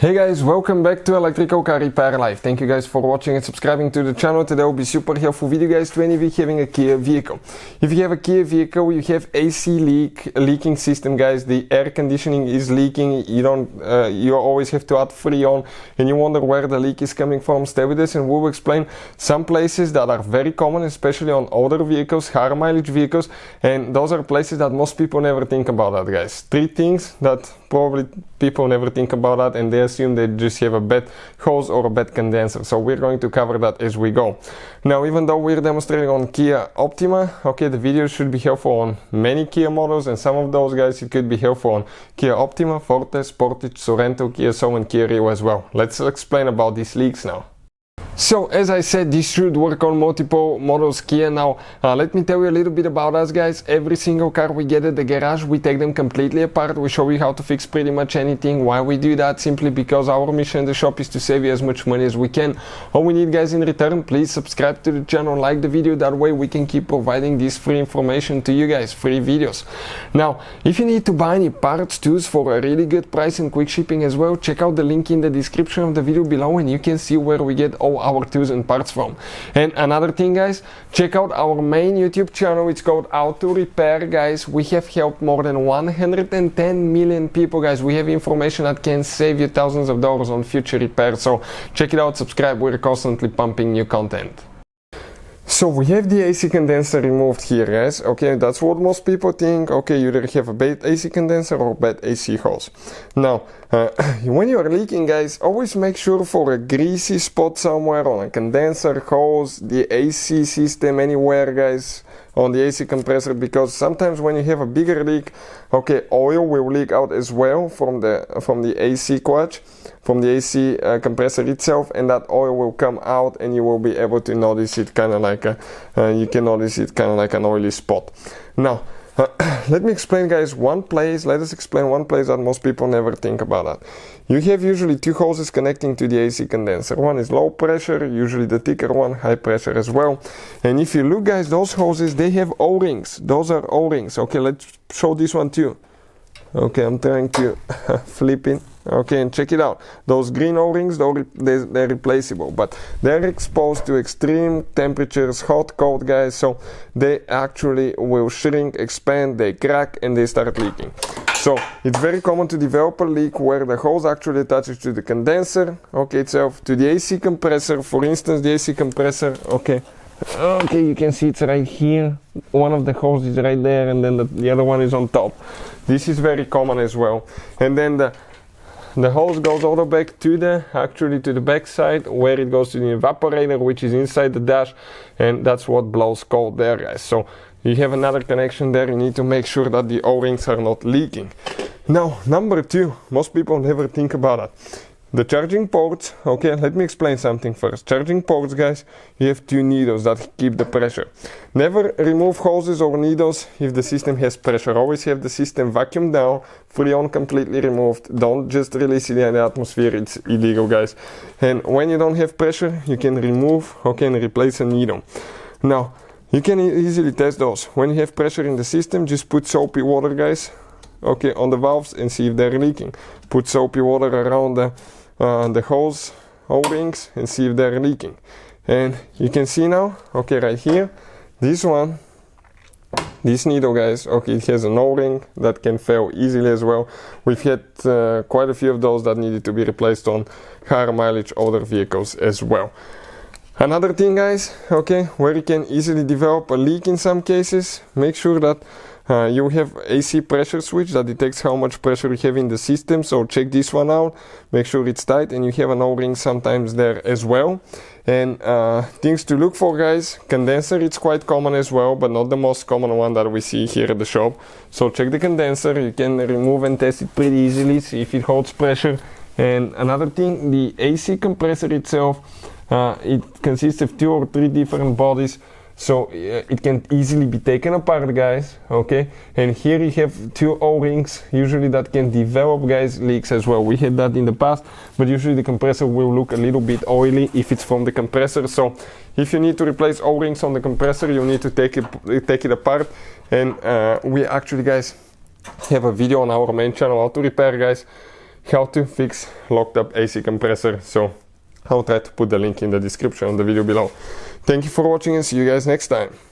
Hey guys, welcome back to Electrical Car Repair Live. Thank you guys for watching and subscribing to the channel. Today will be super helpful video guys to any of you having a Kia vehicle. If you have a Kia vehicle, you have AC leaking system guys, the air conditioning is leaking, you always have to add Freon and you wonder where the leak is coming from, stay with us and we will explain some places that are very common, especially on older vehicles, higher mileage vehicles, and those are places that most people never think about that guys. Three things that probably people never think about that and they assume they just have a bad hose or a bad condenser. So we're going to cover that as we go. Now, even though we're demonstrating on Kia Optima, okay, the video should be helpful on many Kia models, and some of those guys it could be helpful on Kia Optima, Forte, Sportage, Sorento, Kia and Kia Rio as well. Let's explain about these leaks now. So as I said, this should work on multiple models Kia. Now let me tell you a little bit about us guys. Every single car we get at the garage, we take them completely apart. We show you how to fix pretty much anything. Why we do that? Simply because our mission in the shop is to save you as much money as we can. All we need guys in return, please subscribe to the channel, like the video, that way we can keep providing this free information to you guys, free videos. Now if you need to buy any parts, tools for a really good price and quick shipping as well, check out the link in the description of the video below and you can see where we get all our tools and parts from. And another thing guys, check out our main YouTube channel. It's called Auto Repair guys. We have helped more than 110 million people guys. We have information that can save you thousands of dollars on future repairs, so check it out, subscribe. We're constantly pumping new content. So we have the AC condenser removed here guys. Okay, that's what most people think. Okay, you either have a bad AC condenser or bad AC hose. Now when you are leaking guys, always make sure for a greasy spot somewhere on a condenser, hose, the AC system, anywhere guys, on the AC compressor, because sometimes when you have a bigger leak, okay, oil will leak out as well from the AC clutch, from the AC compressor itself, and that oil will come out and you will be able to notice it kind of like an oily spot. Now let me explain guys let us explain one place that most people never think about that. You have usually two hoses connecting to the AC condenser. One is low pressure, usually the thicker one, high pressure as well. And if you look guys, those hoses, they have O-rings. Those are O-rings. Okay, let's show this one too. Okay, I'm trying to flip it. Okay, and check it out. Those green O-rings, they're replaceable, but they're exposed to extreme temperatures, hot, cold guys, so they actually will shrink, expand, they crack, and they start leaking. So it's very common to develop a leak where the hose actually attaches to the condenser, okay, itself, to the AC compressor. For instance, the AC compressor, okay, you can see it's right here. One of the hoses is right there, and then the other one is on top. This is very common as well. And then the hose goes all the way back to the back side, where it goes to the evaporator, which is inside the dash, and that's what blows cold there guys. So you have another connection there. You need to make sure that the O-rings are not leaking. Now number two, most people never think about that. The charging ports, okay, let me explain something first. Charging ports guys, you have two needles that keep the pressure. Never remove hoses or needles if the system has pressure. Always have the system vacuumed down, Freon completely removed. Don't just release it in the atmosphere, it's illegal guys. And when you don't have pressure, you can remove, okay, and replace a needle. Now you can easily test those. When you have pressure in the system, just put soapy water guys, okay, on the valves and see if they're leaking. Put soapy water around the hose O-rings and see if they're leaking. And you can see now, okay, right here, this needle guys, okay, it has an O-ring that can fail easily as well. We've had quite a few of those that needed to be replaced on higher mileage older vehicles as well. Another thing guys, okay, where you can easily develop a leak in some cases, make sure that you have AC pressure switch that detects how much pressure you have in the system. So check this one out, make sure it's tight, and you have an O-ring sometimes there as well. And things to look for guys, condenser, it's quite common as well, but not the most common one that we see here at the shop. So check the condenser, you can remove and test it pretty easily, see if it holds pressure. And another thing, the AC compressor itself, it consists of 2 or 3 different bodies, so it can easily be taken apart guys, okay. And here you have 2 O-rings usually that can develop guys leaks as well. We had that in the past, but usually the compressor will look a little bit oily if it's from the compressor. So if you need to replace O-rings on the compressor, you need to take it apart. And we actually guys have a video on our main channel, Auto Repair guys, how to fix locked up AC compressor. So I'll try to put the link in the description of the video below. Thank you for watching and see you guys next time.